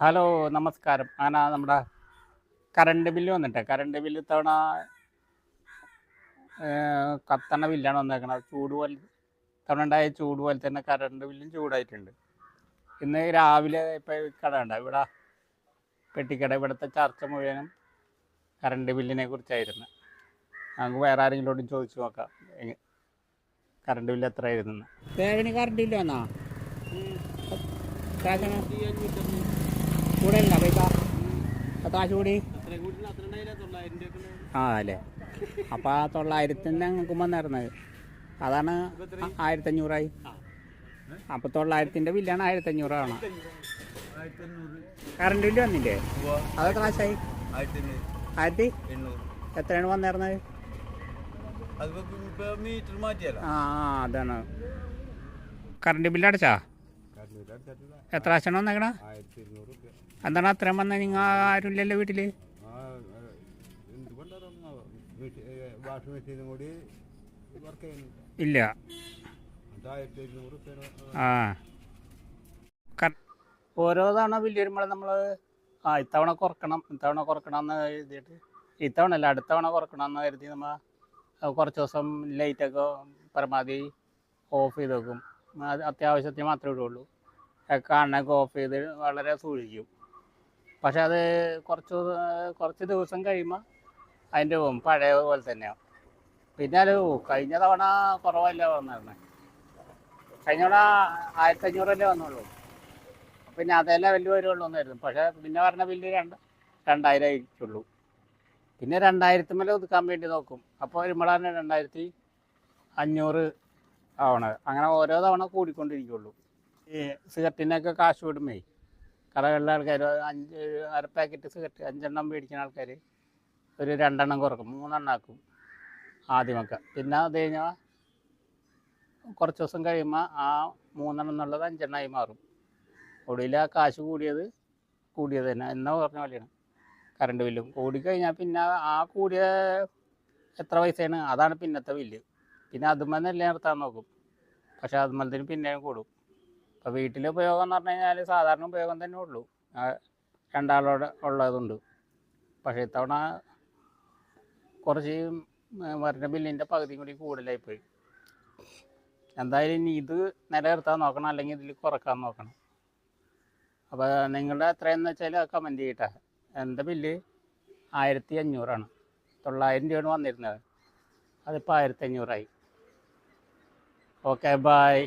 Hello, നമസ്കാരം. നമ്മുടെ current bill വന്നിട്ടെ. Current bill ഇത്തവണ കത്തണ ബില്ലാണ് വന്നേക്കണത്. ചൂട് പോലെ ഇത്തവണ ഉണ്ടായ ചൂട് പോലെ തന്നെ കറണ്ട് ബില്ലും ചൂടായിട്ടുണ്ട്. ഇന്ന് രാവിലെ ഇപ്പോൾ കട ഉണ്ട് ഇവിടെ, പെട്ടിക്കട. ഇവിടുത്തെ ചർച്ച മുഴുവനും കറണ്ട് ബില്ലിനെ കുറിച്ചായിരുന്നു. നമുക്ക് വേറെ ആരെങ്കിലോട്ടും ചോദിച്ചു നോക്കാം കറണ്ട് ബില്ല് എത്രയായിരുന്നു. വേഗന് കറണ്ട് ബില്ല് വന്നാ ചൂടല്ല പൈസ എത്ര ചൂടി? ആ അല്ലേ. അപ്പോൾ ആ 900 ഞങ്ങൾക്ക് വന്നിരുന്നത്. അതാണ് 1500 അപ്പോൾ 900 ബില്ലാണ് 1500 കറണ്ട് ബില്ല് വന്നില്ലേ? അതെത്ര ആശായി? 1000 എത്രയാണ് വന്നിരുന്നത്? ആ അതാണ്. കറണ്ട് ബില്ല് അടച്ചാ എത്ര ആശാണ് വന്നേക്കണ? എന്താണ് അത്രയും വന്നത്? നിങ്ങൾ ആരും ഇല്ലല്ലോ വീട്ടിൽ? ഇല്ല. ആ ഓരോ തവണ ബില്ല് വരുമ്പോൾ നമ്മൾ ഇത്തവണ കുറക്കണം എന്ന് എഴുതിയിട്ട്, ഇത്തവണ അല്ല അടുത്ത തവണ കുറക്കണം എന്ന് കരുതി നമ്മൾ കുറച്ച് ദിവസം ലൈറ്റൊക്കെ പരമാവധി ഓഫ് ചെയ്ത് വെക്കും. അത് അത്യാവശ്യത്തിന് മാത്രമേ ഇടുള്ളൂ. കാണാനൊക്കെ ഓഫ് ചെയ്ത് വളരെ സൂക്ഷിക്കും. പക്ഷെ അത് കുറച്ച് ദിവസം കഴിയുമ്പോൾ അതിൻ്റെ പഴയ പോലെ തന്നെയാണ്. പിന്നെ അത് കഴിഞ്ഞ തവണ കുറവല്ല വന്നിരുന്നത്. കഴിഞ്ഞ തവണ 1500 വന്നുള്ളൂ. പിന്നെ അതേ ലെവലിൽ വരുള്ളൂ എന്നായിരുന്നു. പക്ഷേ പിന്നെ പറഞ്ഞ ബില്ല് 2000 ആയിട്ടുള്ളൂ. പിന്നെ 2000 മേലെ ഒതുക്കാൻ വേണ്ടി നോക്കും. അപ്പോൾ വരുമ്പോഴാണ് 2500 ആവണത്. അങ്ങനെ ഓരോ തവണ കൂടിക്കൊണ്ടിരിക്കുള്ളൂ. ഈ സിഗരറ്റിനൊക്കെ കാശ് വിടുമേ കടകളിലെ ആൾക്കാർ 5 പാക്കറ്റ് സിഗരറ്റ് 5 മേടിക്കുന്ന ആൾക്കാർ ഒരു 2 കുറക്കും, 3 ആക്കും ആദ്യമൊക്കെ. പിന്നെ അത് കഴിഞ്ഞാൽ കുറച്ച് ദിവസം കഴിയുമ്പോൾ ആ 3 എന്നുള്ളത് 5 മാറും. ഒടുവിൽ ആ കാശ് കൂടിയത് തന്നെ എന്നാ പറഞ്ഞ പോലെയാണ്. കറണ്ട് ബില്ലും കൂടിക്കഴിഞ്ഞാൽ പിന്നെ ആ കൂടിയ എത്ര പൈസയാണ് അതാണ് പിന്നത്തെ ബില്ല്. പിന്നെ അതുമ്മൽ തന്നെ നിർത്താൻ നോക്കും. പക്ഷേ അതുമ്മലത്തിന് പിന്നെയും കൂടും. അപ്പോൾ വീട്ടിലെ ഉപയോഗം എന്ന് പറഞ്ഞു കഴിഞ്ഞാൽ സാധാരണ ഉപയോഗം തന്നെ ഉള്ളൂ. രണ്ടാളോട് ഉള്ളതുണ്ട്. പക്ഷേ ഇത്തവണ കുറച്ച് വരുന്ന ബില്ലിൻ്റെ പകുതിയും കൂടി കൂടുതലായിപ്പോയി. എന്തായാലും ഇനി ഇത് നിലനിർത്താൻ നോക്കണം, അല്ലെങ്കിൽ ഇതിൽ കുറക്കാൻ നോക്കണം. അപ്പോൾ നിങ്ങളുടെ എത്രയെന്ന് വെച്ചാൽ കമൻറ്റ് ചെയ്യട്ടെ. എൻ്റെ ബില്ല് 1500 900 വന്നിരുന്നത്. അതിപ്പോൾ 1500 ഓക്കെ, ബൈ.